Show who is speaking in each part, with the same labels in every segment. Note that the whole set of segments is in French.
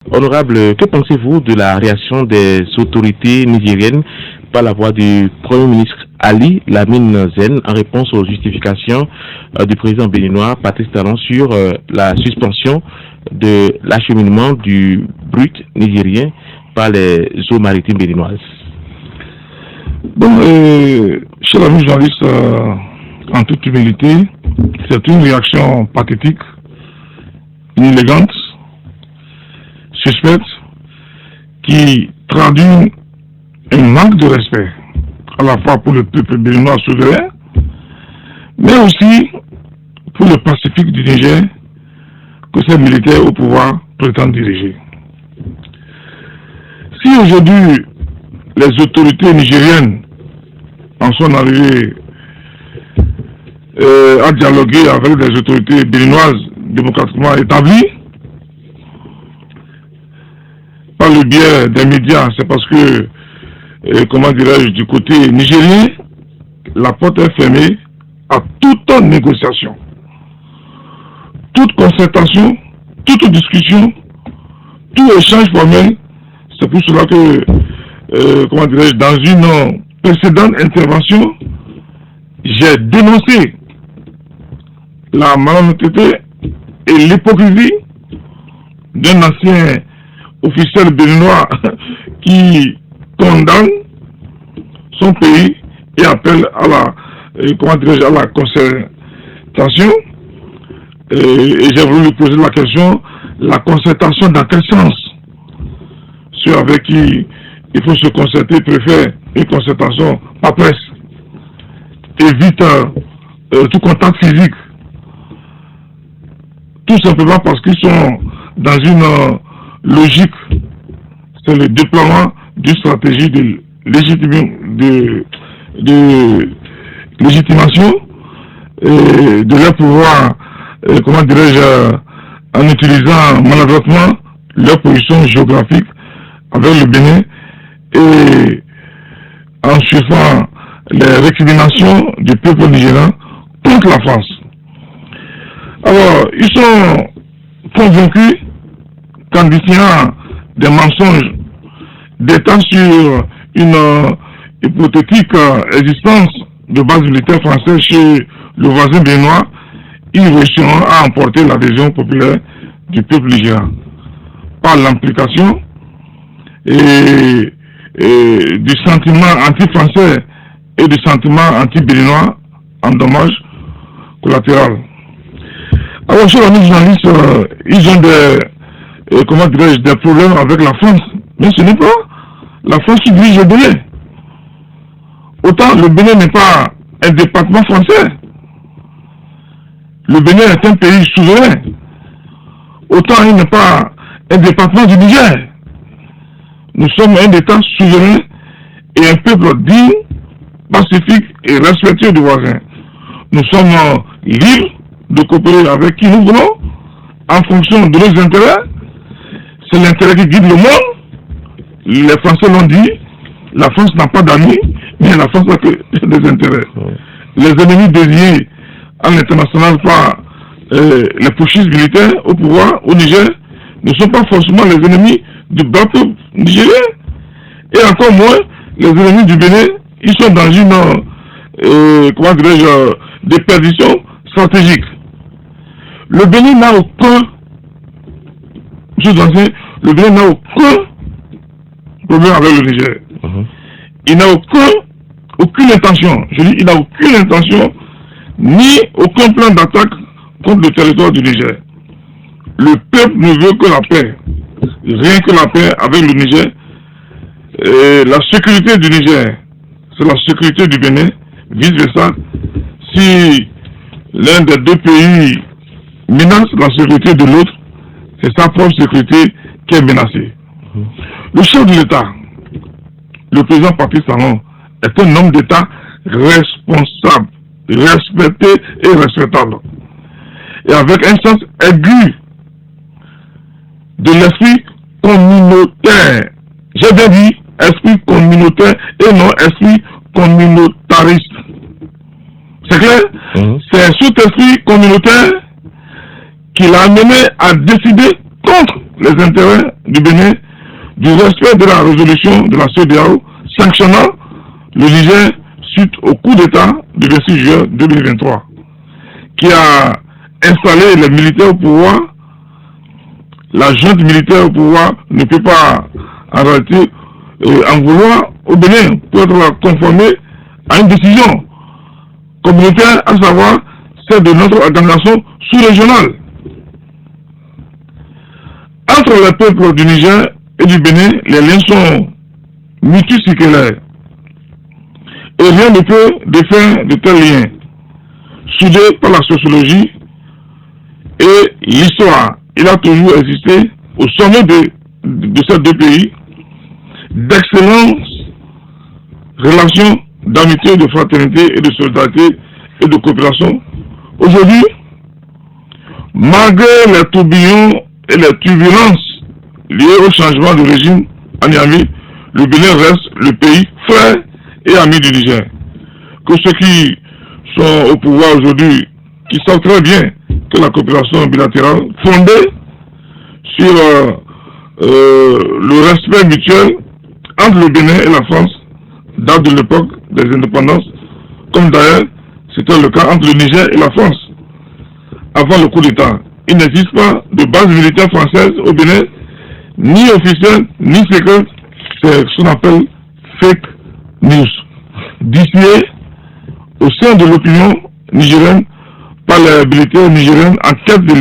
Speaker 1: Honorable, que pensez-vous de la réaction des autorités nigériennes par la voix du Premier ministre Ali Lamine Zen en réponse aux justifications du président béninois Patrice Talon sur la suspension de l'acheminement du brut nigérien par les eaux maritimes béninoises?
Speaker 2: Bon, cher ami journaliste, en toute humilité, c'est une réaction pathétique, inélégante, suspecte, qui traduit un manque de respect à la fois pour le peuple béninois souverain, mais aussi pour le Pacifique du Niger que ces militaires au pouvoir prétendent diriger. Si aujourd'hui les autorités nigériennes en sont arrivées à dialoguer avec les autorités béninoises démocratiquement établies, par le biais des médias, c'est parce que, comment dirais-je, du côté nigérien, la porte est fermée à toute négociation, toute concertation, toute discussion, tout échange formel. C'est pour cela que, comment dirais-je, dans une précédente intervention, j'ai dénoncé la malhonnêteté et l'hypocrisie d'un ancien officiel béninois qui condamne son pays et appelle à la, comment dirais-je, à la concertation. Et j'ai voulu lui poser la question, la concertation dans quel sens? Ceux avec qui il faut se concerter préfèrent une concertation par presse. Évite tout contact physique. Tout simplement parce qu'ils sont dans une logique, c'est le déploiement d'une stratégie de légitimation de leur pouvoir, comment dirais-je, en utilisant maladroitement leur position géographique avec le Bénin et en suivant les récriminations du peuple nigérian contre la France. Alors, ils sont convaincus qu'en disant des mensonges d'état sur une hypothétique existence de base militaire française chez le voisin béninois, ils réussiront à emporter l'adhésion populaire du peuple nigérian par l'implication et du sentiment anti-français et du sentiment anti-béninois en dommages collatéraux. Alors, chers amis journalistes, ils ont comment dirais-je, des problèmes avec la France. Mais ce n'est pas la France qui dirige le Bénin. Autant le Bénin n'est pas un département français. Le Bénin est un pays souverain. Autant il n'est pas un département du Niger. Nous sommes un État souverain et un peuple digne, pacifique et respectueux du voisin. Nous sommes libres de coopérer avec qui nous voulons en fonction de nos intérêts. C'est l'intérêt qui guide le monde. Les Français l'ont dit, la France n'a pas d'amis, mais la France n'a que des intérêts. Les ennemis désignés à l'international par les putschistes militaires au pouvoir au Niger ne sont pas forcément les ennemis du bas peuple nigérien. Et encore moins, les ennemis du Bénin, ils sont dans une, comment dirais-je, déperdition stratégique. Le Bénin n'a aucun, le Bénin n'a aucun problème avec le Niger. Il n'a aucune intention, je dis, il n'a aucune intention, ni aucun plan d'attaque contre le territoire du Niger. Le peuple ne veut que la paix, rien que la paix avec le Niger. Et la sécurité du Niger, c'est la sécurité du Bénin, vice-versa. Si l'un des deux pays menace la sécurité de l'autre, c'est sa propre sécurité qui est menacée. Le chef de l'État, le président Patrice Talon, est un homme d'État responsable, respecté et respectable. Et avec un sens aigu de l'esprit communautaire. J'ai bien dit esprit communautaire et non esprit communautariste. C'est clair? C'est cet esprit communautaire qui l'a amené à décider contre les intérêts du Bénin, du respect de la résolution de la CEDEAO sanctionnant le Niger suite au coup d'État du 26 juin 2023, qui a installé les militaires au pouvoir. La junte militaire au pouvoir ne peut pas en réalité en vouloir au Bénin pour être conformé à une décision communautaire, à savoir celle de notre organisation sous-régionale. Entre les peuples du Niger et du Bénin, les liens sont multiséculaires. Et rien ne peut défaire de tels liens, soudés par la sociologie et l'histoire. Il a toujours existé au sommet de ces deux pays d'excellentes relations d'amitié, de fraternité et de solidarité et de coopération. Aujourd'hui, malgré les tourbillons et les turbulences liées au changement de régime en Niamey, le Bénin reste le pays frère et ami du Niger. Que ceux qui sont au pouvoir aujourd'hui, qui savent très bien que la coopération bilatérale fondée sur le respect mutuel entre le Bénin et la France date de l'époque des indépendances, comme d'ailleurs c'était le cas entre le Niger et la France. Avant le coup d'État, il n'existe pas de base militaire française au Bénin, ni officielle, ni secrète. C'est ce qu'on appelle fake news, diffusé au sein de l'opinion nigérienne par les militaires nigériens en quête de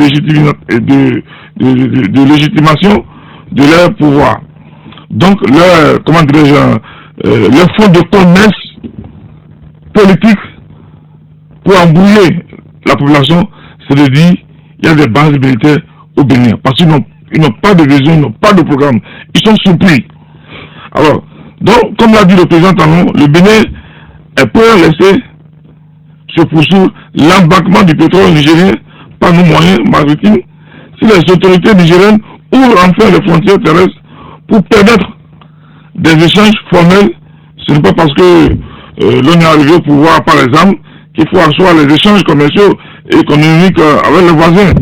Speaker 2: légitimation de leur pouvoir. Donc, leur fonds de commerce politique pour embrouiller la population, c'est de dire il y a des bases militaires au Bénin. Parce qu'ils n'ont pas de vision, ils n'ont pas de programme. Ils sont surpris. Alors, donc, comme l'a dit le président Talon, le Bénin est pour laisser se poursuivre l'embarquement du pétrole nigérien par nos moyens maritimes si les autorités nigériennes ouvrent enfin les frontières terrestres pour permettre des échanges formels. Ce n'est pas parce que l'on est arrivé au pouvoir par les armes qu'il faut asseoir les échanges commerciaux et économiques avec les voisins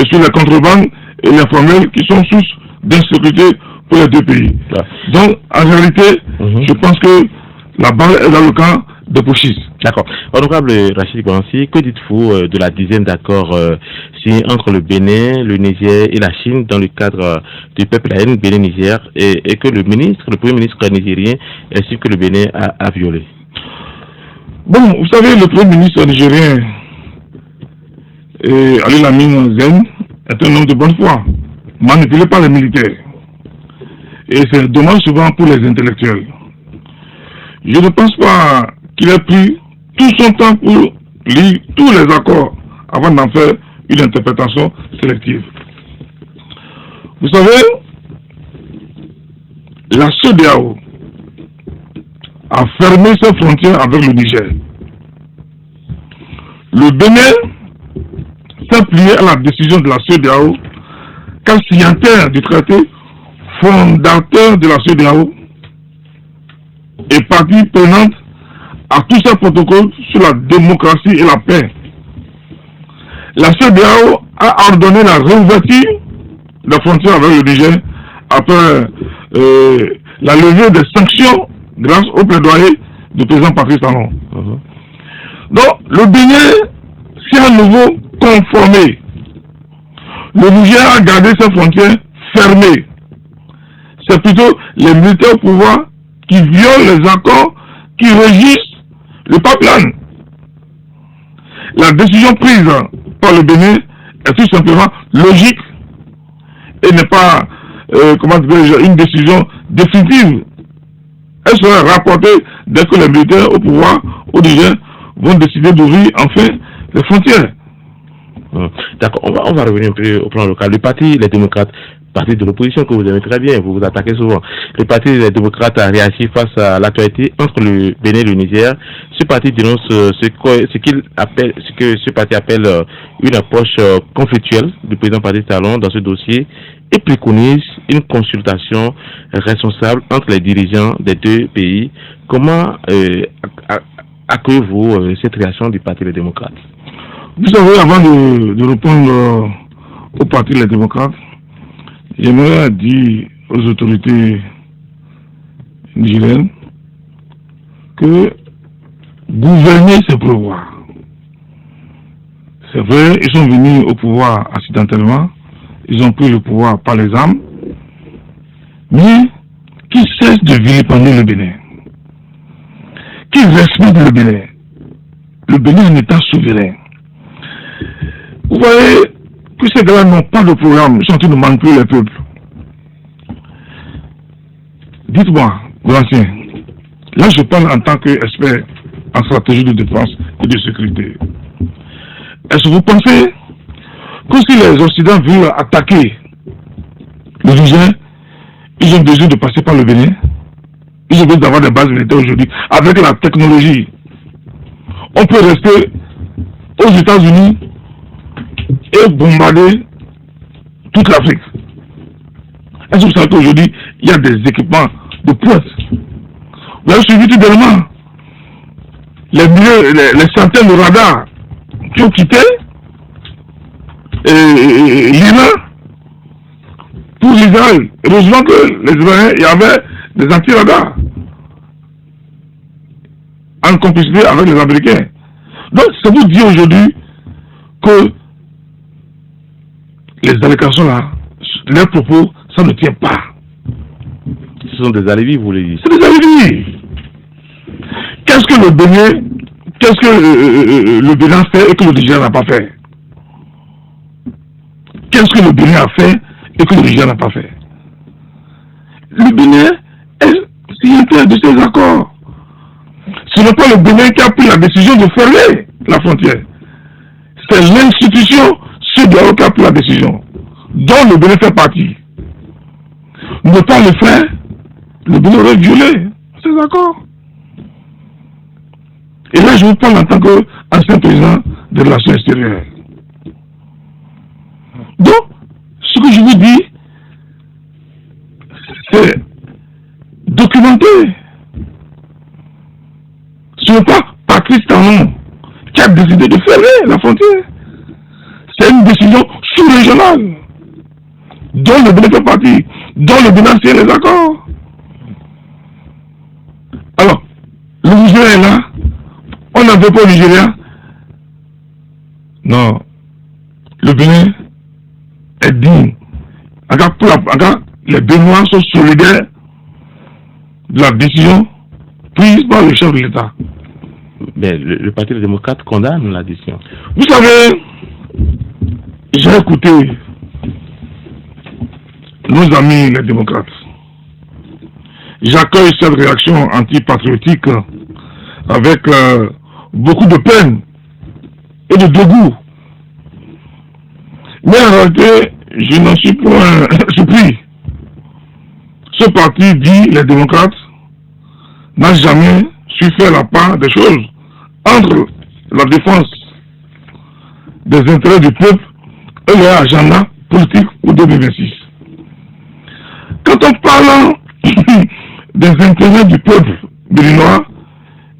Speaker 2: sur les contrebandes et les formels qui sont source d'insécurité pour les deux pays. Ouais. Donc, en réalité, je pense que la balle est dans le camp de Pouchis.
Speaker 1: D'accord. Honorable Rachid Gouanssi, que dites-vous de la dizaine d'accords signés entre le Bénin, le Niger et la Chine dans le cadre du PEPLAN Bénin-Niger et que le premier ministre nigérien estime que le Bénin a violé?
Speaker 2: Bon, vous savez, le premier ministre nigérien, Ali Lamine Zen, est un homme de bonne foi, manipulé par les militaires. Et c'est dommage souvent pour les intellectuels. Je ne pense pas qu'il ait pris tout son temps pour lire tous les accords avant d'en faire une interprétation sélective. Vous savez, la CEDEAO a fermé ses frontières avec le Niger. Le Bénin s'est plié à la décision de la CEDEAO, car signataire du traité fondateur de la CEDEAO et partie prenante à tous ces protocoles sur la démocratie et la paix. La CEDEAO a ordonné la réouverture des frontières avec le Niger après la levée des sanctions grâce au plaidoyer du président Patrice Talon. Donc, le Bénin s'est à nouveau conformé. Le Niger a gardé ses frontières fermées. C'est plutôt les militaires au pouvoir qui violent les accords qui régissent le PEPLAN. La décision prise par le Bénin est tout simplement logique et n'est pas une décision définitive. Elle sera rapportée dès que les militaires au pouvoir au Niger vont décider d'ouvrir enfin les frontières.
Speaker 1: D'accord, on va revenir un peu au plan local. Le parti Les Démocrates, parti de l'opposition que vous aimez très bien, vous vous attaquez souvent. Le parti des démocrates a réagi face à l'actualité entre le Bénin et le Niger. Ce parti dénonce ce que ce parti appelle une approche conflictuelle du président Patrice Talon dans ce dossier et préconise une consultation responsable entre les dirigeants des deux pays. Comment accueillez-vous cette réaction du parti des démocrates?
Speaker 2: Vous savez, avant de répondre au parti Les Démocrates, j'aimerais dire aux autorités nigériennes que gouverner, c'est pouvoir. C'est vrai, ils sont venus au pouvoir accidentellement, ils ont pris le pouvoir par les armes, mais qu'ils cessent de vilipender le Bénin, qu'ils respectent le Bénin. Le Bénin est un État souverain. Vous voyez que ces gars-là n'ont pas de programme, ils sont en train de manipuler le peuple. Dites-moi, Gourancien, là je parle en tant qu'expert en stratégie de défense et de sécurité. Est-ce que vous pensez que si les Occidentaux veulent attaquer le Niger, ils ont besoin de passer par le Bénin? Ils ont besoin d'avoir des bases militaires aujourd'hui. Avec la technologie, on peut rester aux États-Unis et bombarder toute l'Afrique. Est-ce que vous savez qu'aujourd'hui, il y a des équipements de pointe? Vous avez suivi tout dernièrement les centaines de radars qui ont quitté l'Iran pour l'Israël. Heureusement que les Israéliens, il y avait des anti-radars en complicité avec les Américains. Donc, c'est vous dire aujourd'hui que les allégations là, leurs propos, ça ne tient pas.
Speaker 1: Ce sont des alibis, vous voulez dire?
Speaker 2: C'est des alibis. Qu'est-ce que le Bénin, le Bénin fait et que le Niger n'a pas fait? Qu'est-ce que le Bénin a fait et que le Niger n'a pas fait? Le Bénin est signataire de ces accords. Ce n'est pas le Bénin qui a pris la décision de fermer la frontière. C'est l'institution CEDEAO qui a pris la décision, dont le Bénin fait partie. Ne pas le faire, le Bénin aurait violé ces accords. Et là, je vous parle en tant qu'ancien président des relations extérieures. Donc, ce que je vous dis, c'est documenté. Ce n'est pas Patrice Talon qui a décidé de fermer la frontière. C'est une décision sous-régionale, dont le Bénin fait partie, dont le Bénin signe les accords. Alors, le Nigeria est là. On n'en veut pas au Nigeria. Non. Le Bénin est digne. Les Béninois sont solidaires de la décision prise par le chef de l'État.
Speaker 1: Mais le Parti des démocrates condamne la décision.
Speaker 2: Vous savez, j'ai écouté nos amis les démocrates. J'accueille cette réaction antipatriotique avec beaucoup de peine et de dégoût. Mais en réalité, je n'en suis point surpris. Ce parti dit, les démocrates, n'a jamais su faire la part des choses entre la défense des intérêts du peuple et leur agenda politique pour 2026. Quand on parle des intérêts du peuple béninois,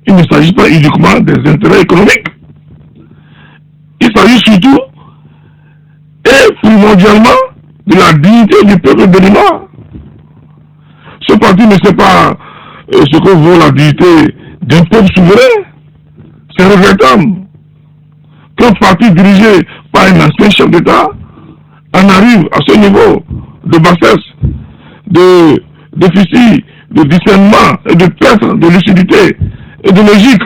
Speaker 2: il ne s'agit pas uniquement des intérêts économiques. Il s'agit surtout et primordialement de la dignité du peuple béninois. Ce parti ne sait pas ce que vaut la dignité d'un peuple souverain. C'est regrettable qu'un parti dirigé par un ancien chef d'État en arrive à ce niveau de bassesse, de déficit, de discernement et de perte de lucidité et de logique.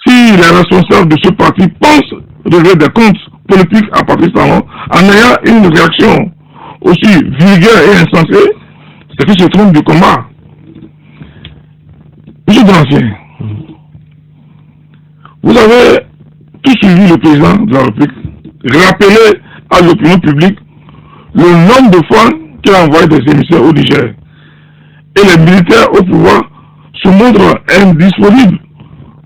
Speaker 2: Si les responsables de ce parti pensent relever des comptes politiques à Patrice Talon en ayant une réaction aussi vulgaire et insensée, c'est qu'ils se trompent du combat. Monsieur Gourancien, vous avez tout suivi le président de la République, rappelé à l'opinion publique le nombre de fois qu'il a envoyé des émissaires au Niger. Et les militaires au pouvoir se montrent indisponibles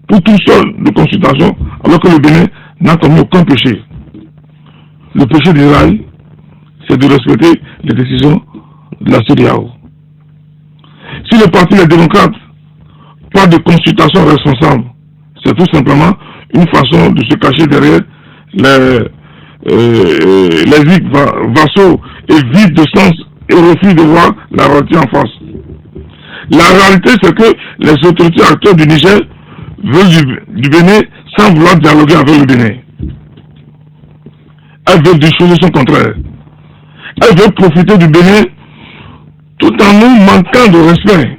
Speaker 2: pour toute sorte de consultation, alors que le Bénin n'a commis aucun péché. Le péché d'Israël, c'est de respecter les décisions de la CEDEAO. Si le parti des démocrates parle de consultation responsable, c'est tout simplement une façon de se cacher derrière lésbiques, vassaux et vides de sens et refusent de voir la réalité en face. La réalité, c'est que les autorités actuelles du Niger veulent du Bénin sans vouloir dialoguer avec le Bénin. Elles veulent des choses son contraire. Elles veulent profiter du Bénin tout en nous manquant de respect.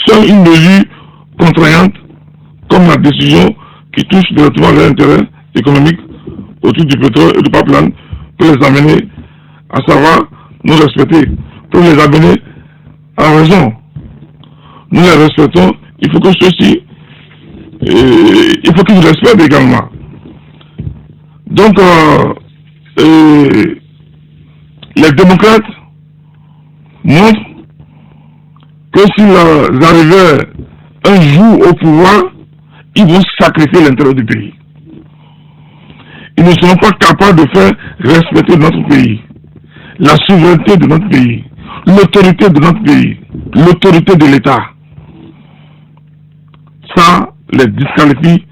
Speaker 2: Seule une mesure contraignante, comme la décision qui touche directement leur intérêt économique autour du pétrole et du pipeline, peut les amener à savoir nous respecter, pour les amener à raison. Nous les respectons, il faut que ceux-ci, il faut qu'ils nous respectent également. Donc, les démocrates montrent que s'ils arrivaient un jour au pouvoir, ils vont sacrifier l'intérêt du pays. Ils ne seront pas capables de faire respecter notre pays, la souveraineté de notre pays, l'autorité de notre pays, l'autorité de l'État. Ça les disqualifie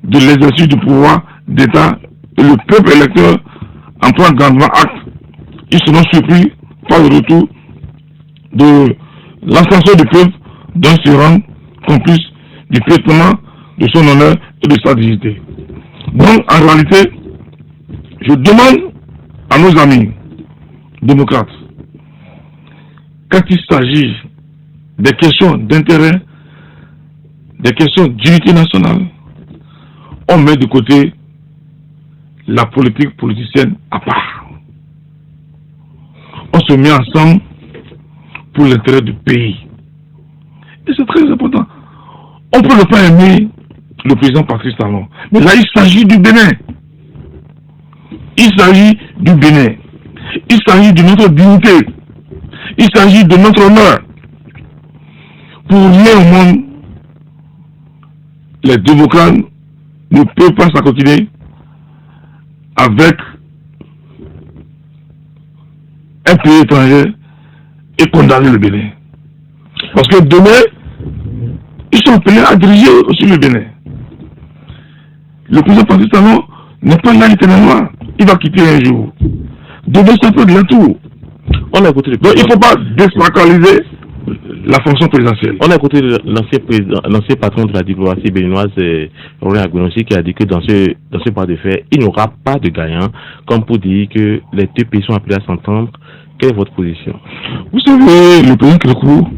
Speaker 2: de l'exercice du pouvoir d'État et le peuple électeur en prend grandement acte. Ils seront surpris par le retour de l'ascenseur du peuple dont se rend complice du traitement de son honneur et de sa dignité. Donc, en réalité, je demande à nos amis démocrates, quand il s'agit des questions d'intérêt, des questions d'unité nationale, on met de côté la politique politicienne à part. On se met ensemble pour l'intérêt du pays. Et c'est très important. On peut ne pas aimer le président Patrice Talon, mais là il s'agit du Bénin. Il s'agit du Bénin. Il s'agit de notre dignité. Il s'agit de notre honneur. Pour rien au monde, les démocrates ne peuvent pas s'accoquiner avec un pays étranger et condamner le Bénin. Parce que demain, ils sont appelés à diriger aussi le Bénin. Le président Patrice Talon n'est pas là éternellement. Il va quitter un jour. Demain, ça peut être tout.
Speaker 1: On a écouté
Speaker 2: donc il ne faut pas désacraliser la fonction présidentielle.
Speaker 1: On a écouté l'ancien patron de la diplomatie béninoise, Roland Agbonossi, qui a dit que dans ce pas de fait, il n'y aura pas de gagnant, comme pour dire que les deux pays sont appelés à s'entendre. Quelle est votre position?
Speaker 2: Vous savez, le président Kérékou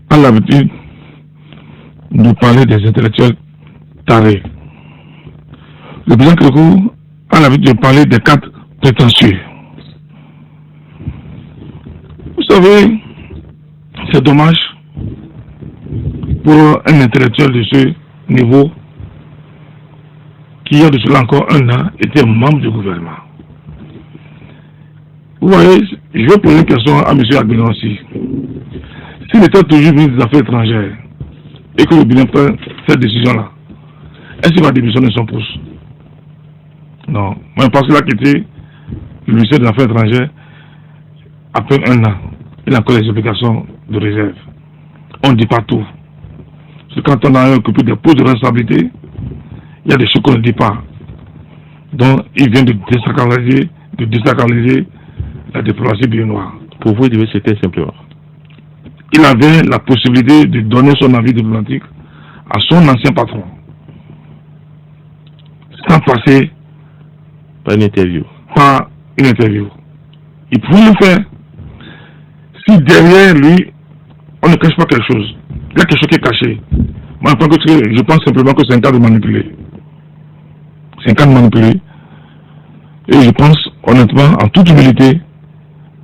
Speaker 2: a l'habitude de parler des intellectuels tarés. Le président Kérékou a l'habitude de parler des cadres prétentieux. Vous savez, c'est dommage pour un intellectuel de ce niveau qui, il y a de cela encore un an, était membre du gouvernement. Vous voyez, je vais poser une question à M. Agbonossi. S'il était toujours ministre des Affaires étrangères et que le Bénin prend cette décision-là, est-ce qu'il va démissionner son poste? Non. Moi, parce qu'il a quitté le ministère des Affaires étrangères après un an. Il a encore les obligations de réserve. On ne dit pas tout. Parce que quand on a occupé des postes de responsabilité, il y a des choses qu'on ne dit pas. Donc, il vient de désacraliser la diplomatie béninoise.
Speaker 1: Pour vous, c'était simplement.
Speaker 2: Il avait la possibilité de donner son avis diplomatique à son ancien patron. Sans passer
Speaker 1: par une interview.
Speaker 2: Il pouvait le faire. Si derrière lui, on ne cache pas quelque chose, il y a quelque chose qui est caché. Moi, je pense simplement que c'est un cas de manipulé. C'est un cas de manipulé. Et je pense, honnêtement, en toute humilité,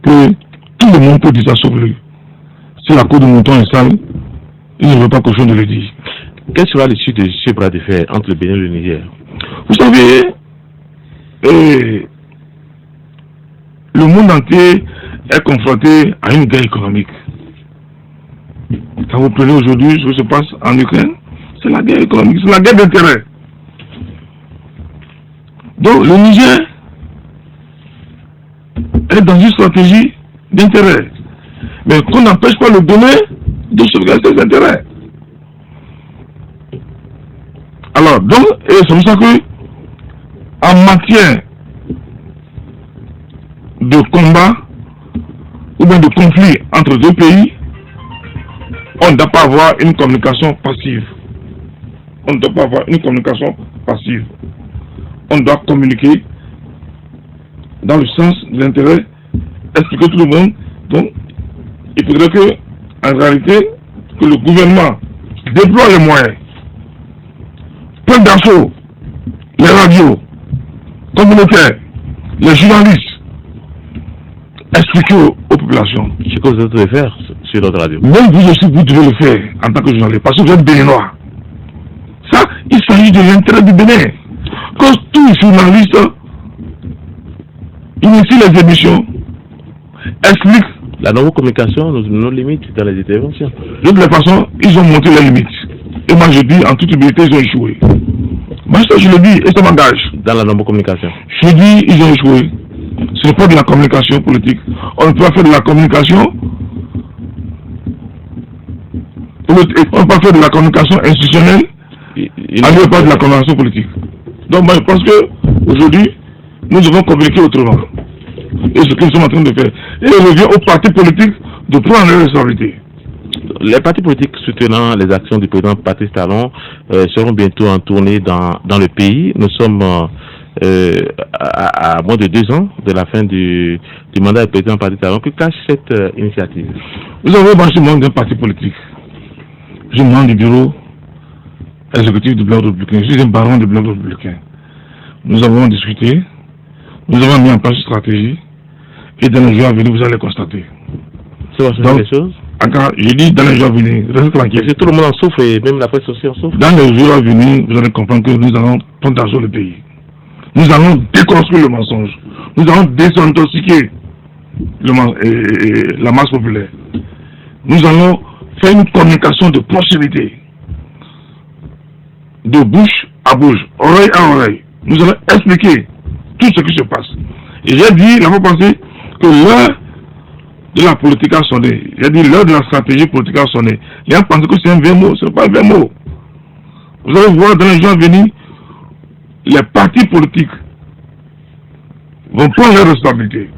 Speaker 2: que tout le monde peut dire ça sauf lui. Si la cour de mouton est sale, il ne veut pas cochon de le dire.
Speaker 1: Quelle sera l'issue de ce bras de fer entre le Bénin et le Niger?
Speaker 2: Vous savez, le monde entier est confronté à une guerre économique. Quand vous prenez aujourd'hui ce qui se passe en Ukraine, c'est la guerre économique, c'est la guerre d'intérêt. Donc le Niger est dans une stratégie d'intérêt. Mais qu'on n'empêche pas le Bénin de sauvegarder ses intérêts. Alors, donc, c'est pour ça que, en matière de combat ou bien de conflit entre deux pays, on ne doit pas avoir une communication passive. On ne doit pas avoir une communication passive. On doit communiquer dans le sens de l'intérêt, expliquer tout le monde. Donc, il faudrait que, en réalité, que le gouvernement déploie les moyens, prenne d'assaut les radios communautaires, les journalistes, expliquer aux populations.
Speaker 1: Ce que vous devez faire sur notre radio.
Speaker 2: Même vous aussi, vous devez le faire en tant que journaliste, parce que vous êtes béninois. Ça, il s'agit de l'intérêt du Bénin. Quand tous les journalistes initient les émissions, expliquent.
Speaker 1: La non-communication, nos limites dans les interventions.
Speaker 2: De toute façon, ils ont monté les limites. Et moi, je dis, en toute humilité, ils ont échoué. Moi, ça, je le dis, et ça m'engage.
Speaker 1: Dans la non-communication.
Speaker 2: Je dis, ils ont échoué. Ce n'est pas de la communication politique. On ne peut pas faire de la communication. On ne peut pas faire de la communication institutionnelle. On ne peut pas de la communication politique. Donc, moi, je pense qu'aujourd'hui, nous devons communiquer autrement. Et ce que nous sommes en train de faire. Et il revient aux partis politiques de prendre leurs responsabilités.
Speaker 1: Les partis politiques soutenant les actions du président Patrice Talon seront bientôt en tournée dans le pays. Nous sommes à moins de 2 ans de la fin du mandat du président Patrice Talon. Que cache cette initiative?
Speaker 2: Vous avez marché le monde d'un parti politique. Je demande du bureau exécutif du Bloc républicain. Je suis un baron du Bloc républicain. Nous avons discuté. Nous avons mis en place une stratégie. Et dans les jours à venir, vous allez constater.
Speaker 1: Ça va changer les choses?
Speaker 2: Encore, je dis dans les jours à venir, restez tranquille.
Speaker 1: Parce que tout le monde en souffre et même la presse aussi en souffre.
Speaker 2: Dans les jours à venir, vous allez comprendre que nous allons prendre d'assaut le pays. Nous allons déconstruire le mensonge. Nous allons désintoxiquer la masse populaire. Nous allons faire une communication de proximité. De bouche à bouche, oreille à oreille. Nous allons expliquer tout ce qui se passe. Et j'ai dit, la fois passée, que l'heure de la politique a sonné. J'ai dit l'heure de la stratégie politique a sonné. Les gens pensent que c'est un vieux mot. Ce n'est pas un vieux mot. Vous allez voir dans les jours à venir, les partis politiques vont prendre leurs responsabilités.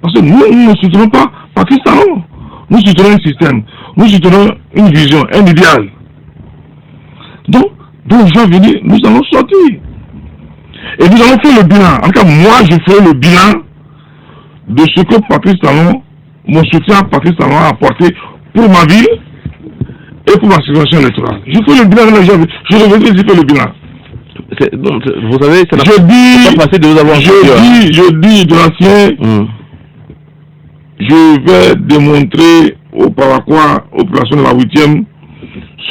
Speaker 2: Parce que nous ne soutenons pas Patrice Talon. Nous soutenons un système. Nous soutenons une vision, un idéal. Donc, dans les jours à venir, nous allons sortir. Et nous allons faire le bilan. En tout cas, moi, je ferai le bilan de ce que Patrice Talon, mon soutien à Patrice Talon a apporté pour ma ville et pour ma situation électorale. Je fais le bilan dans les jours. Je reviendrai ici faire le bilan.
Speaker 1: Vous savez, c'est pas facile de vous avoir.
Speaker 2: Je dis de l'ancien, je vais démontrer aux Paraquois, aux populations de la 8e,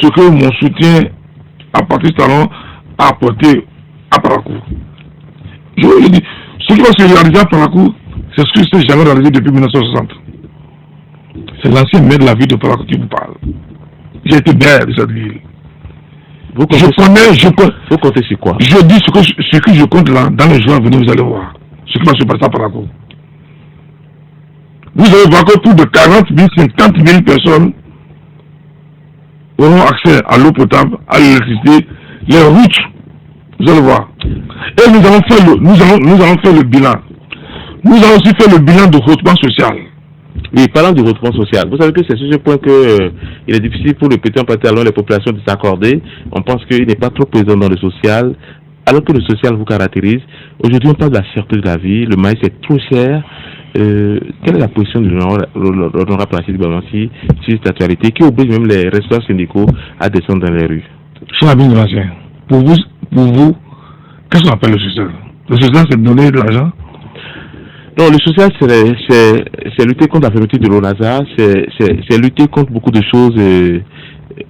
Speaker 2: ce que mon soutien à Patrice Talon a apporté à Parakou. Je vous le dis, ce qui va se réaliser à Parakou, c'est ce que je n'ai jamais réalisé depuis 1960. C'est l'ancien maire de la ville de Parakou qui vous parle. J'ai été maire de cette ville. Vous comptez
Speaker 1: sur quoi?
Speaker 2: Je dis ce que je compte là, dans les jours à venir, vous allez voir. Ce qui va se passer à Parakou. Vous allez voir que plus de 40 000, 50 000 personnes auront accès à l'eau potable, à l'électricité, les routes. Vous allez voir. Et nous allons faire le bilan. Nous allons aussi faire le bilan de hautement social.
Speaker 1: Oui, parlant du hautement social, vous savez que c'est sur ce point que il est difficile pour le président Patrice Talon et les populations de s'accorder. On pense qu'il n'est pas trop présent dans le social, alors que le social vous caractérise. Aujourd'hui, on parle de la cherté de la vie, le maïs est trop cher. Quelle est la position de l'honorable Rachid Balanci sur cette actualité qui oblige même les responsables syndicaux à descendre dans les rues?
Speaker 2: Cher ami de l'ancien, pour vous, qu'est-ce qu'on appelle le social? Le social, c'est donner de l'argent?
Speaker 1: Non, le social, c'est lutter contre la fermeture de l'ONASA, c'est lutter contre beaucoup de choses.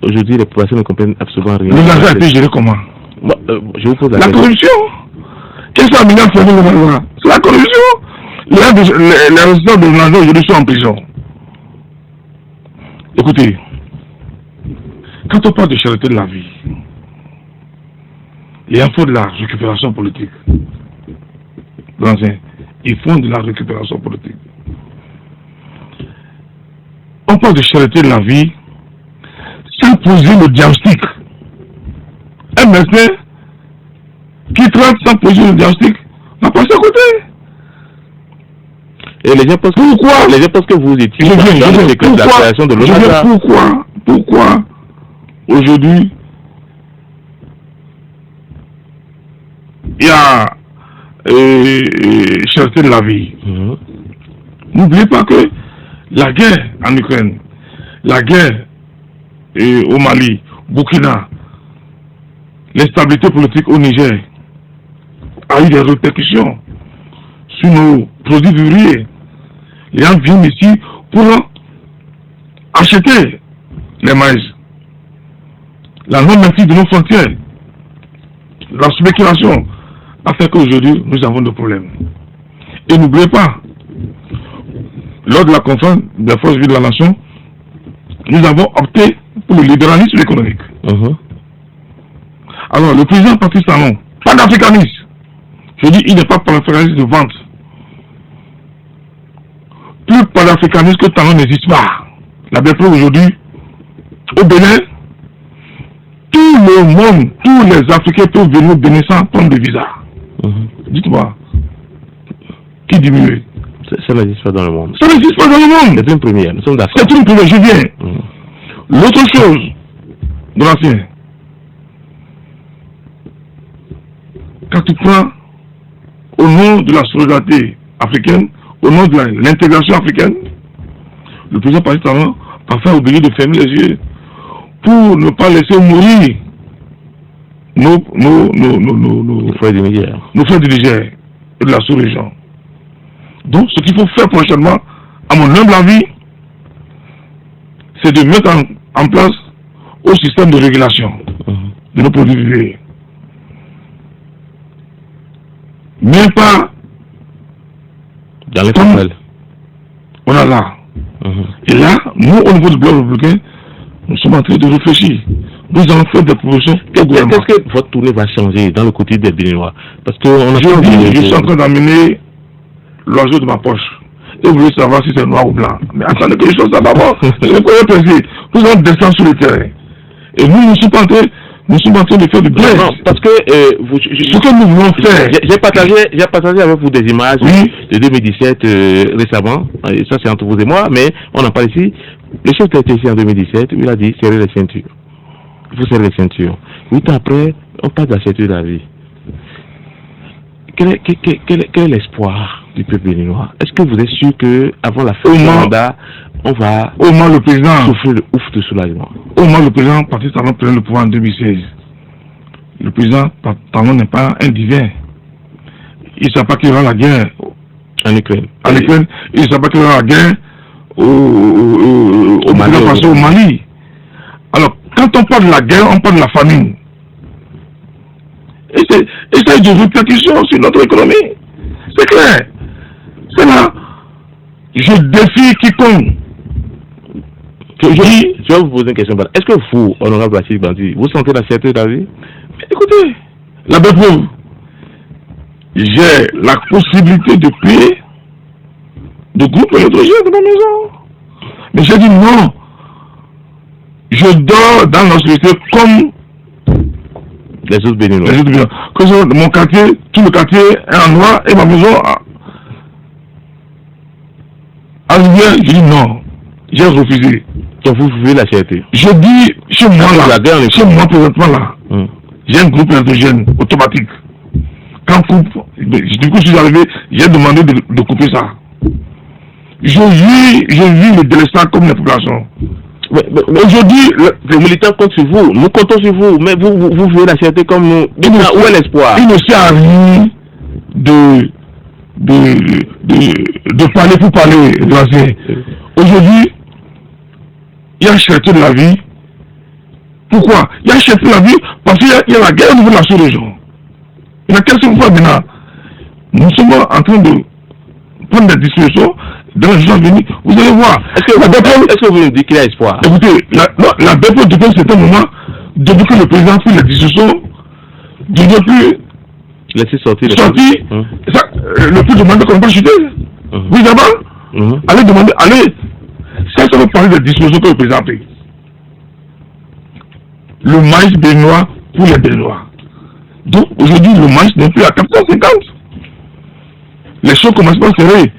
Speaker 1: Aujourd'hui, les populations ne comprennent absolument rien.
Speaker 2: L'ONASA a été géré comment?
Speaker 1: Je vous pose la question.
Speaker 2: Corruption. Qu'est-ce qu'on a mis à faire l'ONASA? C'est la corruption. Les responsables de l'ONASA aujourd'hui sont en prison. Écoutez, quand on parle de charité de la vie, il faut de la récupération politique. Ils font de la récupération politique. On parle de charité de la vie sans poser le diagnostic. Un médecin qui traite sans poser le diagnostic n'a pas à côté.
Speaker 1: Et les gens pensent
Speaker 2: pourquoi
Speaker 1: les gens pensent que vous étiez dans le secret de la création de l'ONASA.
Speaker 2: Pourquoi aujourd'hui il y a cherté de la vie. N'oubliez pas que la guerre en Ukraine, la guerre au Mali, Burkina, l'instabilité politique au Niger a eu des répercussions sur nos produits vivriers. Les gens viennent ici pour acheter les maïs. La non-maîtrise de nos frontières, la spéculation a fait qu'aujourd'hui nous avons des problèmes. Et n'oubliez pas, lors de la conférence des forces vives de la nation, nous avons opté pour le libéralisme économique. Alors, le président Patrice Talon, pas d'africanisme. Je dis, il n'est pas panafricaniste de vente. Plus panafricaniste que Talon n'existe pas. La preuve aujourd'hui, au Bénin, tout le monde, tous les Africains peuvent venir au Bénin sans prendre de visa. Dites-moi, qui diminue?
Speaker 1: Ça n'existe pas dans le monde.
Speaker 2: Ça n'existe pas dans le monde.
Speaker 1: C'est une première, nous sommes d'accord.
Speaker 2: C'est une première, je viens. L'autre chose, de l'ancien, quand tu prends au nom de la solidarité africaine, au nom de l'intégration africaine, le président Patrice Talon parfois obligé de fermer les yeux pour ne pas laisser mourir nos
Speaker 1: frères du Niger.
Speaker 2: Nos frères du Niger et de la sous-région. Donc, ce qu'il faut faire prochainement, à mon humble avis, c'est de mettre en place un système de régulation de nos produits vivriers. Même pas
Speaker 1: dans les centrales.
Speaker 2: On a là. Et là, nous, au niveau du bloc républicain, nous sommes en train de réfléchir. Nous allons faire des propositions au gouvernement.
Speaker 1: Qu'est-ce que votre tournée va changer dans le côté des Béninois? Parce que
Speaker 2: je suis en train d'amener l'oiseau de ma poche. Et vous voulez savoir si c'est noir ou blanc. Mais attendez que les choses d'abord. Je pourrais plaisir. Nous allons descendre sur le terrain. Et nous sommes en train de faire du bien.
Speaker 1: Non, parce que
Speaker 2: ce que nous voulons faire.
Speaker 1: J'ai partagé avec vous des images de 2017 récemment. Et ça, c'est entre vous et moi, mais on en parle ici. Le chef de l'État ici en 2017, il a dit serrer les ceintures. Il faut serrer les ceintures. 8 ans après, on parle de la ceinture de la vie. Quel est l'espoir du peuple béninois? Est-ce que vous êtes sûr qu'avant la fin du mandat, on va
Speaker 2: le président
Speaker 1: souffler le ouf de soulagement?
Speaker 2: Au moins le président Patrice Talon prenait le pouvoir en 2016. Le président Talon n'est pas un divin. Il ne sait pas qu'il y aura la guerre
Speaker 1: en Ukraine.
Speaker 2: Il ne sait pas qu'il y aura la guerre au Mali. Alors, quand on parle de la guerre, on parle de la famine. Essaye de répercussions sur notre économie. C'est clair. C'est là. Je défie quiconque.
Speaker 1: Je vais vous poser une question. Est-ce que vous, honorable Achille Bandi, vous sentez la fierté de la vie?
Speaker 2: Écoutez, la belle preuve, j'ai la possibilité de payer, de grouper l'hydrogène de ma maison. Mais j'ai dit non. Je dors dans l'obscurité comme
Speaker 1: les autres Béninois.
Speaker 2: Que mon quartier, tout le quartier est en noir et ma maison en lumière. Je dis non. J'ai refusé.
Speaker 1: Donc vous vivez la fierté.
Speaker 2: Je dis chez moi présentement là, j'ai un groupe électrogène automatique. Quand coupe, du coup je suis arrivé, j'ai demandé de couper ça. Je vis le délestage comme les populations.
Speaker 1: Mais aujourd'hui, les militants comptent sur vous, nous comptons sur vous, mais vous vivez la fierté comme nous. Où est l'espoir?
Speaker 2: Il ne sert à rien de parler pour parler. Aujourd'hui, il y a cherté de la vie. Pourquoi? Il y a cherté de la vie parce qu'il y a la guerre au niveau de la sous-région. Il y a quelques fois maintenant. Nous sommes en train de prendre des dispositions dans les gens venus. Vous allez voir.
Speaker 1: Est-ce que vous nous dites qu'il y a espoir?
Speaker 2: Écoutez, la BPO depuis un certain moment, depuis que le président a pris les discussions, je ne veux plus
Speaker 1: laisser sortir
Speaker 2: le plus demandé qu'on va chuter. Oui, d'abord, allez demander, ça veut parler des dispositions que le président a pris. Le maïs béninois pour les Béninois. Donc aujourd'hui, le maïs n'est plus à 450. Les choses commencent à serrer.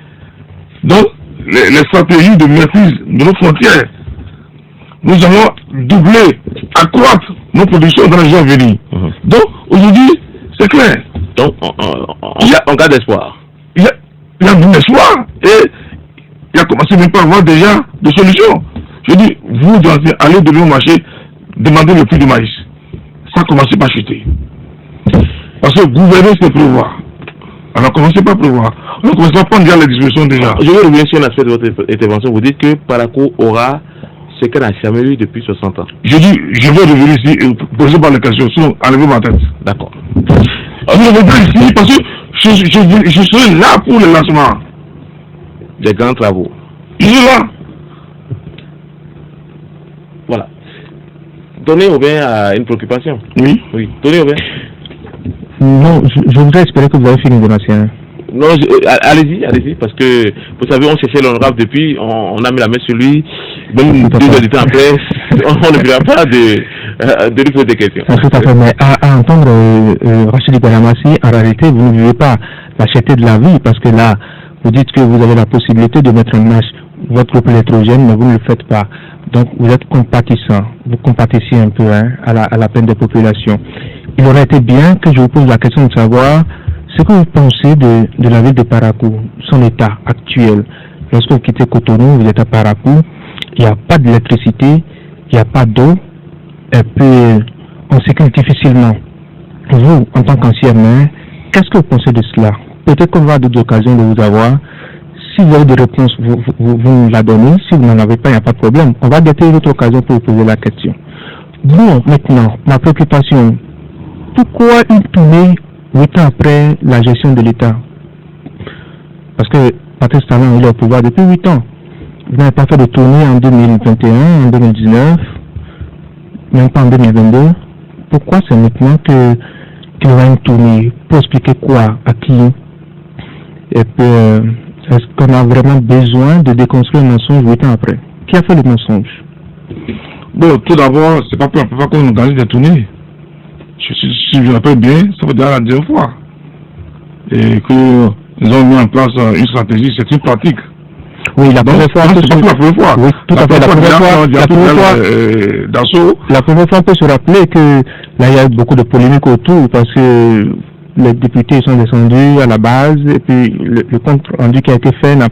Speaker 2: Donc, les stratégies de maîtrise de nos frontières, nous allons doubler, accroître nos productions dans les jours à venir. Donc, aujourd'hui, c'est clair.
Speaker 1: Donc, en cas d'espoir.
Speaker 2: Il y a un espoir et il a commencé même pas à avoir déjà des solutions. Je dis, vous devez aller devant le marché, demander le prix du maïs. Ça a commencé par chuter. Parce que gouverner, c'est prévoir. On a commencé par prévoir. On a commencé par prendre déjà les dispositions déjà.
Speaker 1: Je vais revenir sur un aspect de votre intervention. Vous dites que Parakou aura ce qu'elle n'a jamais eu depuis 60 ans.
Speaker 2: Je dis, je vais revenir ici et poser par les questions, sinon enlevez ma tête.
Speaker 1: D'accord.
Speaker 2: Je reviens ici parce que je serai là pour le lancement.
Speaker 1: Des grands travaux.
Speaker 2: Je suis là.
Speaker 1: Voilà. Tony Aubin a une préoccupation.
Speaker 2: Oui.
Speaker 1: Oui. Tony Aubin.
Speaker 3: Non, je voudrais espérer que vous avez fini de l'ancien.
Speaker 1: Non, allez-y, parce que vous savez, on cherchait l'honorable depuis, on a mis la main sur lui, même 2 heures de temps après, on ne verra pas de lui poser des questions.
Speaker 3: Tout à fait, mais à entendre Rachid Galamassi, en réalité, vous ne vivez pas la cherté de la vie, parce que là, vous dites que vous avez la possibilité de mettre en marche votre groupe électrogène, mais vous ne le faites pas. Donc, vous êtes compatissant, vous compatissez un peu à la peine des populations. Il aurait été bien que je vous pose la question de savoir ce que vous pensez de la ville de Parakou, son état actuel. Lorsque vous quittez Cotonou, vous êtes à Parakou, il n'y a pas d'électricité, il n'y a pas d'eau, et puis on sécure difficilement. Vous, en tant qu'ancien maire, qu'est-ce que vous pensez de cela? Peut-être qu'on va avoir d'autres occasions de vous avoir. Si vous avez des réponses, vous nous la donnez. Si vous n'en avez pas, il n'y a pas de problème. On va gâter une autre occasion pour vous poser la question. Bon, maintenant, ma préoccupation, pourquoi une tournée 8 ans après la gestion de l'État? Parce que Patrice Talon, il est au pouvoir depuis 8 ans. Vous n'avez pas fait de tournée en 2021, en 2019, même pas en 2022. Pourquoi c'est maintenant qu'il y aura une tournée? Pour expliquer quoi? À qui? Et puis, est-ce qu'on a vraiment besoin de déconstruire le mensonge 8 ans après? Qui a fait le mensonge?
Speaker 2: Bon, tout d'abord, c'est pas pour la première fois qu'on organise des tournées. Si je me rappelle bien, ça fait déjà la deuxième fois. Et qu'ils ont mis en place une stratégie, c'est une pratique.
Speaker 3: Oui, la première fois.
Speaker 2: C'est pas pour la première fois.
Speaker 3: Oui, tout à fait. La première fois, on peut se rappeler que là, il y a eu beaucoup de polémiques autour parce que les députés sont descendus à la base et puis le compte rendu qui a été fait n'a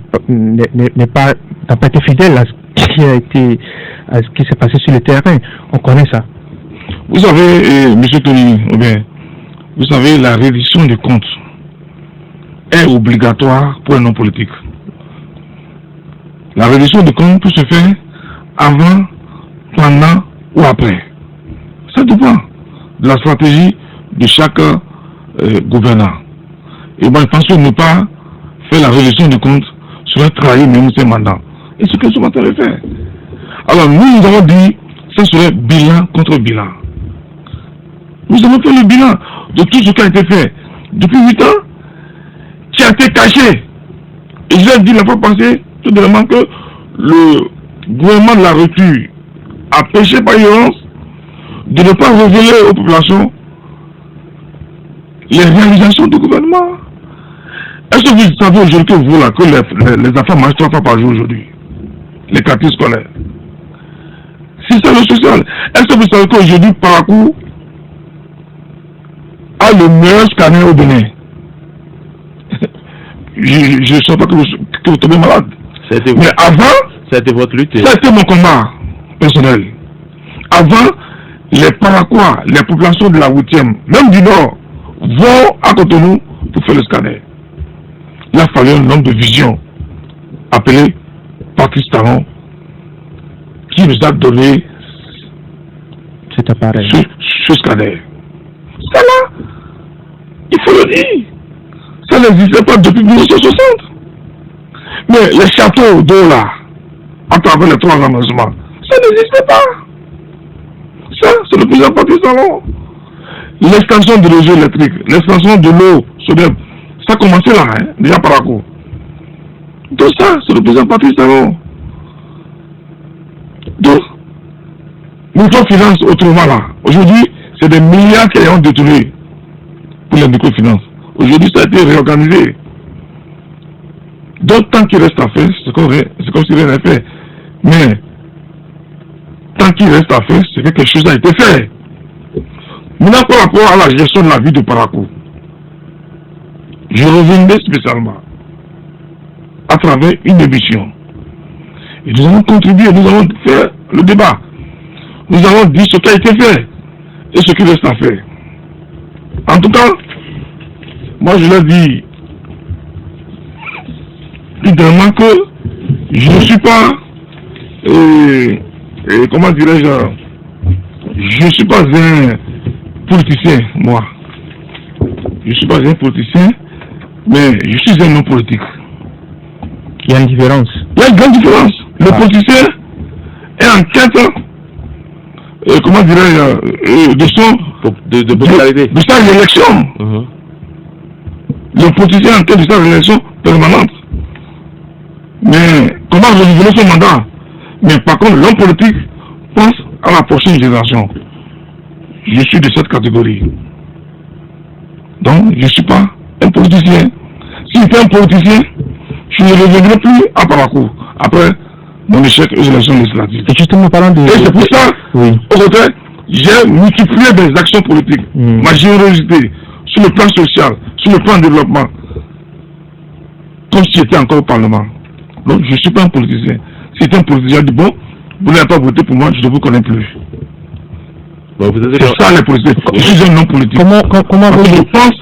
Speaker 3: pas été fidèle à ce qui s'est passé sur le terrain. On connaît ça.
Speaker 2: Vous savez, M. Tony, vous savez, la reddition des comptes est obligatoire pour un homme politique. La reddition des comptes peut se faire avant, pendant ou après. Ça dépend de la stratégie de chaque gouvernant. Et moi, je pense que ne pas faire la reddition des comptes serait trahir même ses mandats. Et ce que ce matin le fait. Alors, nous avons dit, ça serait bilan contre bilan. Nous avons fait le bilan de tout ce qui a été fait depuis 8 ans, qui a été caché. Et je l'ai dit la fois passée, tout de même que le gouvernement de la rupture a péché par ignorance de ne pas révéler aux populations les réalisations du gouvernement. Est-ce que vous savez aujourd'hui que vous, là, que les enfants mangent 3 fois par jour aujourd'hui? Les quartiers scolaires. C'est ça le social. Est-ce que vous savez qu'aujourd'hui, Parakou a le meilleur scanner au Bénin? Je ne sais pas que vous tombez malade. Mais avant,
Speaker 1: c'était votre lutte.
Speaker 2: C'était mon combat personnel. Avant, les Parakouas, les populations de la 8e, même du Nord, vont à Cotonou pour faire le scanner. Il a fallu un homme de vision appelé Patrice Talon qui nous a donné
Speaker 3: cet appareil,
Speaker 2: ce scanner. Ça là, il faut le dire. Ça n'existait pas depuis 1960. Mais les châteaux d'eau là, à travers les 3 arrondissements, ça n'existait pas. Ça, c'est le président Patrice Talon. L'extension de réseau électrique, l'extension de l'eau, ça a commencé là, hein, déjà par là. Tout ça, c'est le président Patrice Talon. Donc, nous finance autrement là. Aujourd'hui, c'est des milliards qui ont détourné pour les microfinances. Aujourd'hui, ça a été réorganisé. Donc, tant qu'il reste à faire, c'est comme si rien n'est fait. Mais, tant qu'il reste à faire, c'est que quelque chose a été fait. Maintenant, par rapport à la gestion de la vie de Parakou, je reviendrai spécialement à travers une émission. Et nous avons contribué, nous avons fait le débat. Nous avons dit ce qui a été fait et ce qui reste à faire. En tout cas, moi je leur dis évidemment que je ne suis pas, comment dirais-je, je ne suis pas un politicien, moi. Je ne suis pas un politicien, mais je suis un homme politique.
Speaker 3: Il y a une différence.
Speaker 2: Il y a une grande différence. Le politicien est en quête, comment dirais-je, de sa réélection. Le politicien est en quête de sa réélection permanente. Mais comment renouveler son mandat? Mais par contre, l'homme politique pense à la prochaine génération. Je suis de cette catégorie. Donc, je ne suis pas un politicien. Si j'étais un politicien, je ne reviendrai plus à Parakou après mon échec aux élections législatives.
Speaker 3: Et justement, parlant de...
Speaker 2: Et c'est pour ça, au contraire, j'ai multiplié des actions politiques. Ma générosité, sur le plan social, sur le plan développement, comme si j'étais encore au Parlement. Donc, je ne suis pas un politicien. Si j'étais un politicien, je dis bon, vous n'avez pas voté pour moi, je ne vous connais plus. C'est ça les politiciens. Je suis un homme politique.
Speaker 3: Comment
Speaker 2: je pense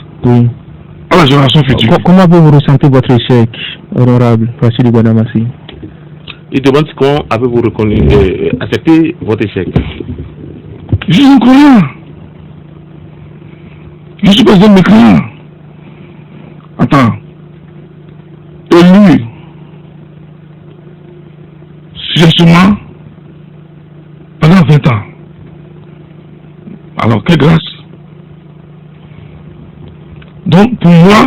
Speaker 2: à la génération future.
Speaker 3: Comment vous ressentez votre échec, honorable Rachidi Gouandamassi?
Speaker 1: Il demande comment avez-vous accepté votre échec?
Speaker 2: Je suis un croyant. Je ne suis pas un mécréant. Attends. Élu. Successivement pendant 20 ans. Alors, quelle grâce. Donc, pour moi,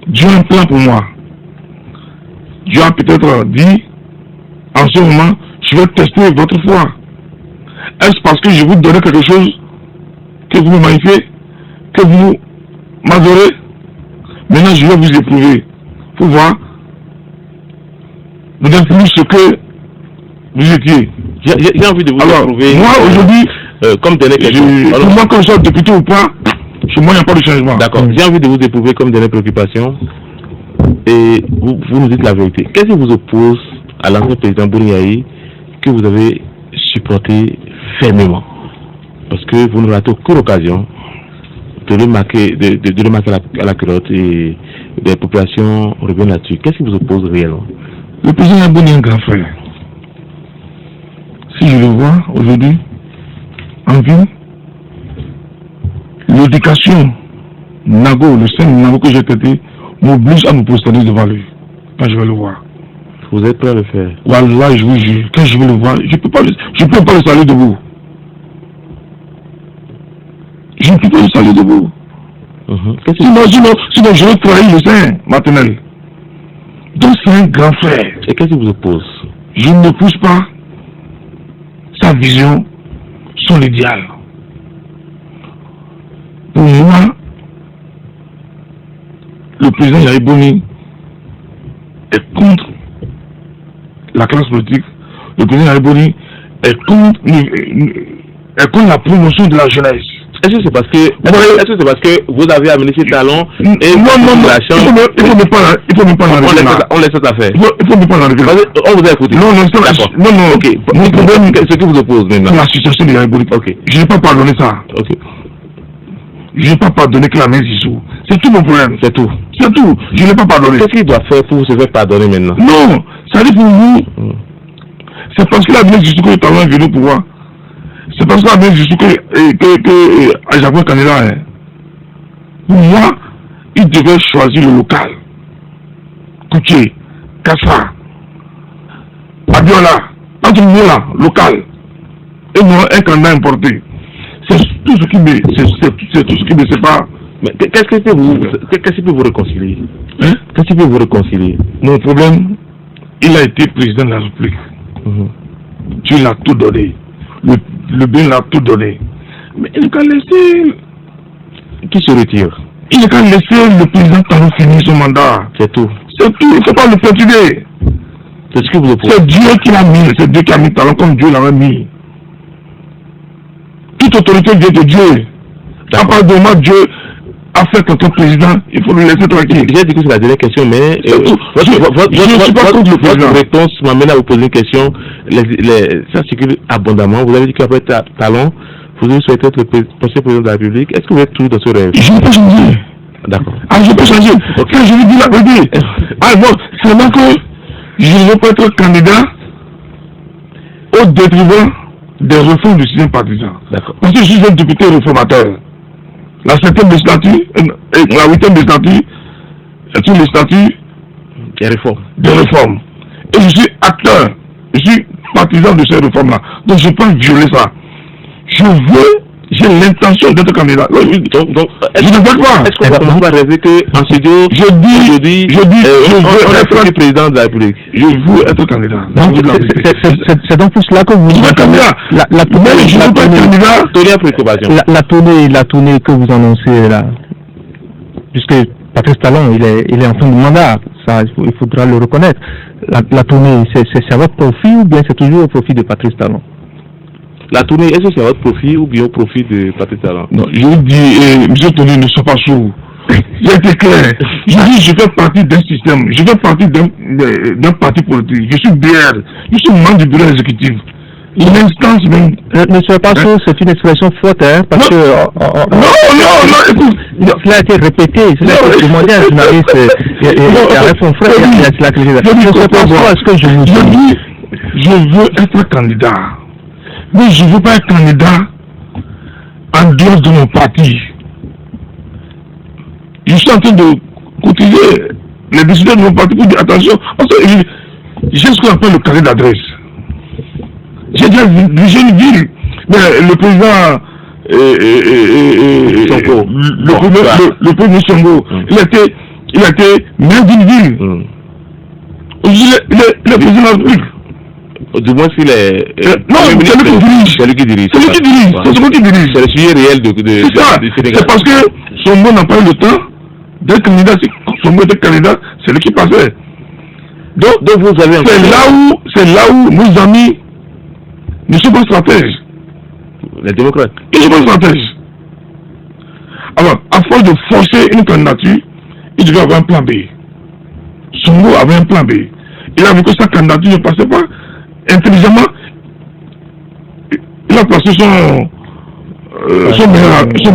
Speaker 2: Dieu a un plan pour moi. Dieu a peut-être dit, en ce moment, je vais tester votre foi. Est-ce parce que je vous donne quelque chose que vous me magnifiez, que vous m'adorez? Maintenant, je vais vous éprouver. Pour voir, vous n'êtes plus ce que vous étiez.
Speaker 1: J'ai envie de vous éprouver.
Speaker 2: Moi, aujourd'hui,
Speaker 1: comme dernier question.
Speaker 2: Pour moi, que je sois député ou pas, chez moi, il n'y a pas de changement.
Speaker 1: D'accord. J'ai envie de vous éprouver comme dernière préoccupation. Et vous nous dites la vérité. Qu'est-ce qui vous oppose à l'ancien président Bouniaï que vous avez supporté fermement? Parce que vous ne ratez aucune occasion de le marquer, à la culotte et des populations reviennent là-dessus. Qu'est-ce qui vous oppose réellement?
Speaker 2: Le président Bouni est un grand frère. Si je le vois aujourd'hui, en vie, l'éducation Nago, le sein Nago que j'ai traité, m'oblige à me prosterner devant lui quand je vais le voir.
Speaker 1: Vous êtes prêt à le faire?
Speaker 2: Wallah, je vous jure, quand je vais le voir, je ne peux pas le saluer debout. Je ne peux pas le saluer debout. Sinon, je vais trahir le sein maternel. Donc c'est un grand frère.
Speaker 1: Et qu'est-ce qui vous oppose?
Speaker 2: Je ne pousse pas sa vision, son idéal. Pour moi, le président Yahya Bouni est contre la classe politique. Le président Yahya Bouni est contre la promotion de la jeunesse.
Speaker 1: Est-ce que c'est parce que vous avez amené ces talents et
Speaker 2: non, il faut même pas l'arrêter là.
Speaker 1: On laisse cette affaire.
Speaker 2: Il faut même pas l'arrêter là.
Speaker 1: On vous a écouté.
Speaker 2: Non,
Speaker 1: ok. Mon problème, ce qui vous oppose maintenant.
Speaker 2: La situation de Yahya Bouni.
Speaker 1: Ok.
Speaker 2: Je n'ai pas pardonné ça.
Speaker 1: Ok.
Speaker 2: Je n'ai pas pardonné que la main Zizou. C'est tout mon problème.
Speaker 1: C'est tout.
Speaker 2: C'est tout. Je n'ai pas pardonné.
Speaker 1: Qu'est-ce qu'il doit faire pour se faire pardonner maintenant?
Speaker 2: Non, ça dit pour vous. C'est parce que la main Zizou que le talent est venu au pouvoir. C'est parce que la main Zizou que Jacques Canada, pour moi, il devait choisir le local. Koutié, Kassa, Abiola, dans tout le monde là, local. Et non un candidat importé. C'est tout ce qui me sépare.
Speaker 1: Mais qu'est-ce qui peut vous réconcilier? Qu'est-ce qui peut vous réconcilier?
Speaker 2: Mon problème, il a été président de la République. Dieu l'a tout donné. Le bien l'a tout donné. Mais il n'a qu'à laisser...
Speaker 1: Qui se retire?
Speaker 2: Il n'a qu'à laisser le président Talon finir son mandat.
Speaker 1: C'est tout.
Speaker 2: C'est tout, il ne faut pas le perturber.
Speaker 1: C'est ce que vous
Speaker 2: C'est Dieu qui l'a mis, c'est Dieu qui a mis talent comme Dieu l'avait mis. Toute autorité vient de Dieu. À part de moi, Dieu a fait ton président, il faut le laisser tranquille.
Speaker 1: J'ai dit que c'est la dernière question, mais votre réponse m'amène à vous poser une question. Ça circule abondamment. Vous avez dit qu'après talent, vous souhaitez être président de la République. Est-ce que vous êtes toujours dans ce rêve?
Speaker 2: Je ne peux pas changer.
Speaker 1: D'accord.
Speaker 2: Ah, je peux changer. Okay. Quand je vous dis la vérité. Ah bon, c'est vraiment que je ne veux pas être candidat au détriment des réformes du système partisan. D'accord. Parce que je suis un député réformateur. La 7e législature, la 8e législature, c'est une législature des réformes. Et je suis acteur, je suis partisan de ces réformes-là. Donc je ne peux pas violer ça. J'ai l'intention d'être candidat. Donc, je ne veux pas.
Speaker 1: Est-ce qu'on va rêver qu'en studio, je dis, je veux être président de la République? Je veux être candidat.
Speaker 3: C'est donc pour cela que vous
Speaker 2: êtes candidat.
Speaker 3: La tournée que vous annoncez là, puisque Patrice Talon, il est en fin de mandat, ça, il faudra le reconnaître. La tournée, c'est à votre profit ou bien c'est toujours au profit de Patrice Talon?
Speaker 1: La tournée, est-ce que c'est à votre profit ou bien au profit de Patrice Talon?
Speaker 2: Non, je vous dis, M. Tony, ne sois pas sourd. J'ai été clair. Je dis, je fais partie d'un système, je fais partie d'un parti politique. Je suis BR, je suis membre du bureau exécutif. Une instance même.
Speaker 3: Ne soyez pas sourd, c'est une expression forte, hein, parce que.
Speaker 2: Non, écoute.
Speaker 3: Cela a été répété, cela a été demandé à un journaliste, et avec son frère, il y a cela que je dis. Ne soyez pas sourd à ce que je vous dis.
Speaker 2: Je veux être candidat. Mais je ne veux pas être candidat en dehors de mon parti. Je suis en train de cotiser les décideurs de mon parti pour dire attention, parce que j'ai ce qu'on appelle le carré d'adresse. J'ai déjà dirigé une ville, mais le président le premier Songo, il a été maire d'une ville. Il est président de la République.
Speaker 1: Du moins s'il est...
Speaker 2: non, c'est lui qui dirige. C'est lui qui dirige. C'est lui qui dirige.
Speaker 1: C'est le sujet réel de
Speaker 2: Sénégal. C'est parce que Songo n'a pas eu le temps d'être candidat. Songo était candidat, c'est lui qui passait. Donc vous avez c'est là où nos amis ne sont pas stratèges.
Speaker 1: Les démocrates.
Speaker 2: Ils ne sont pas stratèges. Alors, à force de forcer une candidature, il devait avoir un plan B. Songo avait un plan B. Il a vu que sa candidature ne passait pas. Intelligemment, il a placé son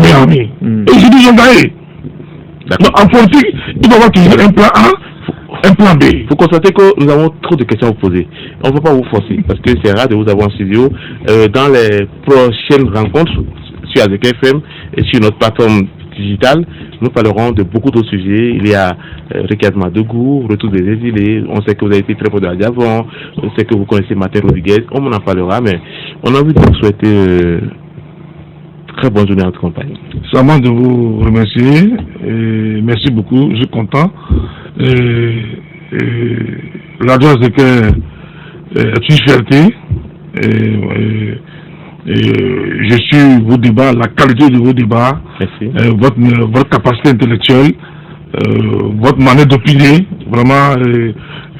Speaker 2: meilleur ami. Et j'ai dit, ils ont gagné. En politique, il doit avoir toujours un plan A, un plan B.
Speaker 1: Vous constatez que nous avons trop de questions à vous poser. On ne peut pas vous forcer, parce que c'est rare de vous avoir en studio. Dans les prochaines rencontres sur AZEK FM et sur notre plateforme digitale, nous parlerons de beaucoup d'autres sujets. Il y a recasement de goût, retour des exilés. On sait que vous avez été très près d'avant. On sait que vous connaissez Martin Rodriguez. On en parlera, mais on a envie de vous souhaiter très bonne journée à votre compagnie.
Speaker 2: Seulement de vous remercier. Merci beaucoup. Je suis content. Radio AZEK est une fierté. Je suis vos débats, la qualité de vos débats, votre capacité intellectuelle, votre manière d'opiner, vraiment,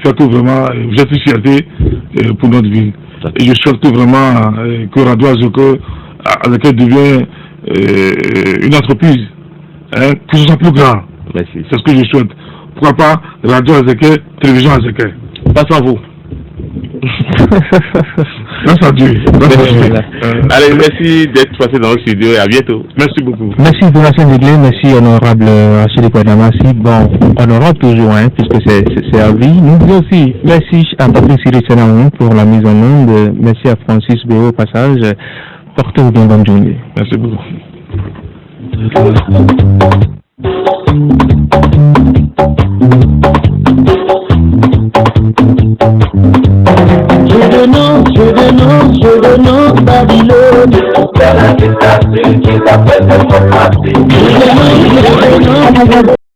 Speaker 2: fait que vraiment, vous êtes une fierté pour notre ville. Et je souhaite vraiment que Radio AZEK devienne une entreprise, que ce soit plus grand. C'est ce que je souhaite. Pourquoi pas Radio AZEK, Télévision AZEK.
Speaker 1: Passe à vous.
Speaker 2: Grâce à Dieu.
Speaker 1: Allez, merci d'être passé dans le studio et à bientôt. Merci beaucoup.
Speaker 3: Merci Donatien Deglé, merci honorable Rachid Kouadamassi. Bon, honorable toujours, puisque c'est à vie. Nous disons aussi merci à Patrice Siré pour la mise en onde. Merci à Francis Béo au passage. Portez-vous bien, bonne journée.
Speaker 2: Merci beaucoup.
Speaker 4: Je dénonce Babylone. C'est la dictature qui s'appelle démocratie. Je dénonce